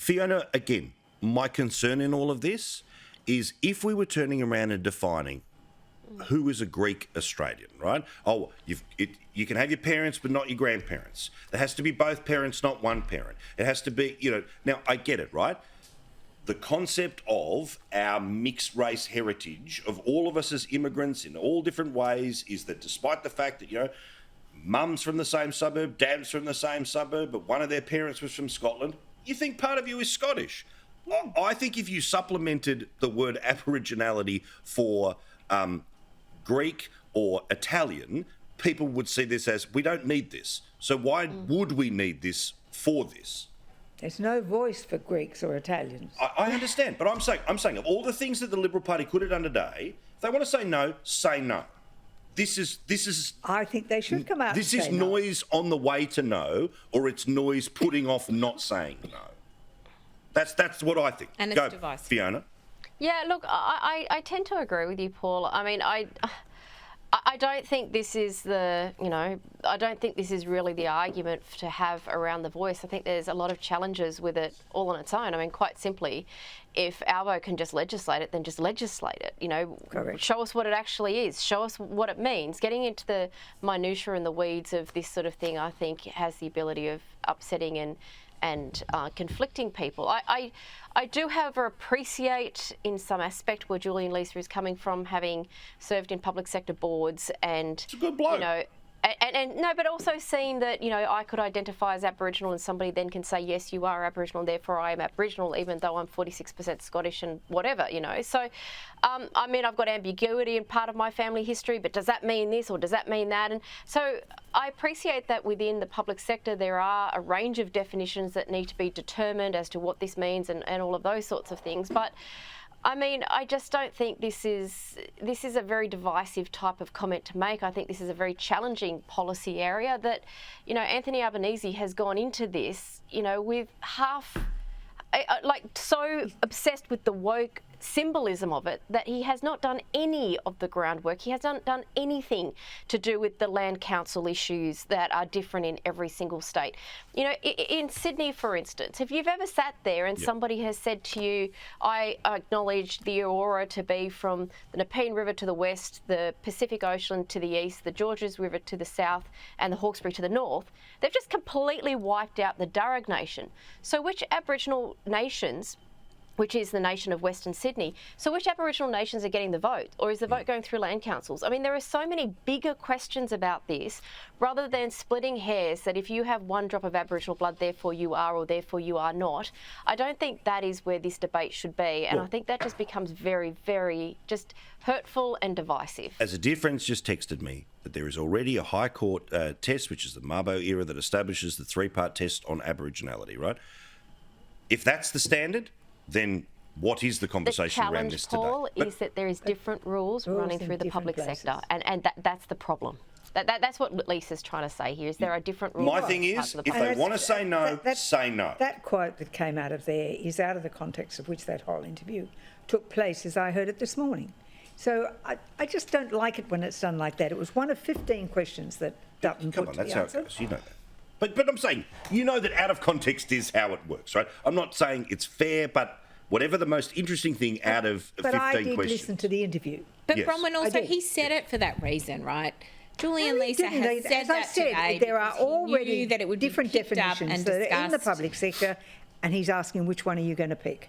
Fiona, again, my concern in all of this is if we were turning around and defining who is a Greek Australian, right? Oh, you can have your parents but not your grandparents. There has to be both parents, not one parent. It has to be, now I get it, right? The concept of our mixed race heritage of all of us as immigrants in all different ways is that despite the fact that, mum's from the same suburb, dad's from the same suburb, but one of their parents was from Scotland, you think part of you is Scottish. I think if you supplemented the word Aboriginality for Greek or Italian, people would see this as, we don't need this. So why would we need this for this? There's no voice for Greeks or Italians. I understand, but I'm saying of all the things that the Liberal Party could have done today, if they want to say no, say no. This is. I think they should come out. This and is say no. noise on the way to no, or it's noise putting off not saying no. That's what I think. And it's divisive. Fiona. Yeah, look, I tend to agree with you, Paul. I mean, I don't think this is I don't think this is really the argument to have around the voice. I think there's a lot of challenges with it all on its own. I mean, quite simply, if Albo can just legislate it, then just legislate it. Correct. Show us what it actually is. Show us what it means. Getting into the minutiae and the weeds of this sort of thing, I think, has the ability of upsetting and conflicting people. I do, however, appreciate in some aspect where Julian Leeser is coming from, having served in public sector boards and, it's a good bloke. And no, but also seeing that, I could identify as Aboriginal and somebody then can say, yes, you are Aboriginal, therefore I am Aboriginal, even though I'm 46% Scottish and whatever, So, I mean, I've got ambiguity in part of my family history, but does that mean this or does that mean that? And so I appreciate that within the public sector there are a range of definitions that need to be determined as to what this means and all of those sorts of things. But I mean, I just don't think this is a very divisive type of comment to make. I think this is a very challenging policy area that, Anthony Albanese has gone into this, with so obsessed with the woke symbolism of it that he has not done any of the groundwork. He has not done anything to do with the land council issues that are different in every single state. In Sydney, for instance, if you've ever sat there and somebody has said to you, I acknowledge the Aurora to be from the Nepean River to the west, the Pacific Ocean to the east, the Georges River to the south, and the Hawkesbury to the north, they've just completely wiped out the Darug Nation. So which Aboriginal nations, which is the nation of Western Sydney. So which Aboriginal nations are getting the vote? Or is the vote going through land councils? I mean, there are so many bigger questions about this, rather than splitting hairs that if you have one drop of Aboriginal blood, therefore you are or therefore you are not. I don't think that is where this debate should be. And I think that just becomes very, very just hurtful and divisive. As a dear friend's just texted me that there is already a High Court test, which is the Mabo era, that establishes the three-part test on Aboriginality, right? If that's the standard, then what is the conversation around this today? The challenge, Paul, is that there is different rules running through the public sector, and that's the problem. That's what Lisa's trying to say here, is there are different rules. My thing is, if they want to say no, say no. That quote that came out of there is out of the context of which that whole interview took place, as I heard it this morning. So I just don't like it when it's done like that. It was one of 15 questions that Dutton put to the answer. That's how it goes, you know that. But I'm saying, that out of context is how it works, right? I'm not saying it's fair, but whatever the most interesting thing out of 15 questions. But I did listen to the interview. But yes. Bronwyn also, he said it for that reason, right? Julian Leeser has said that today. There are already that it would different definitions that are in the public sector, and he's asking which one are you going to pick?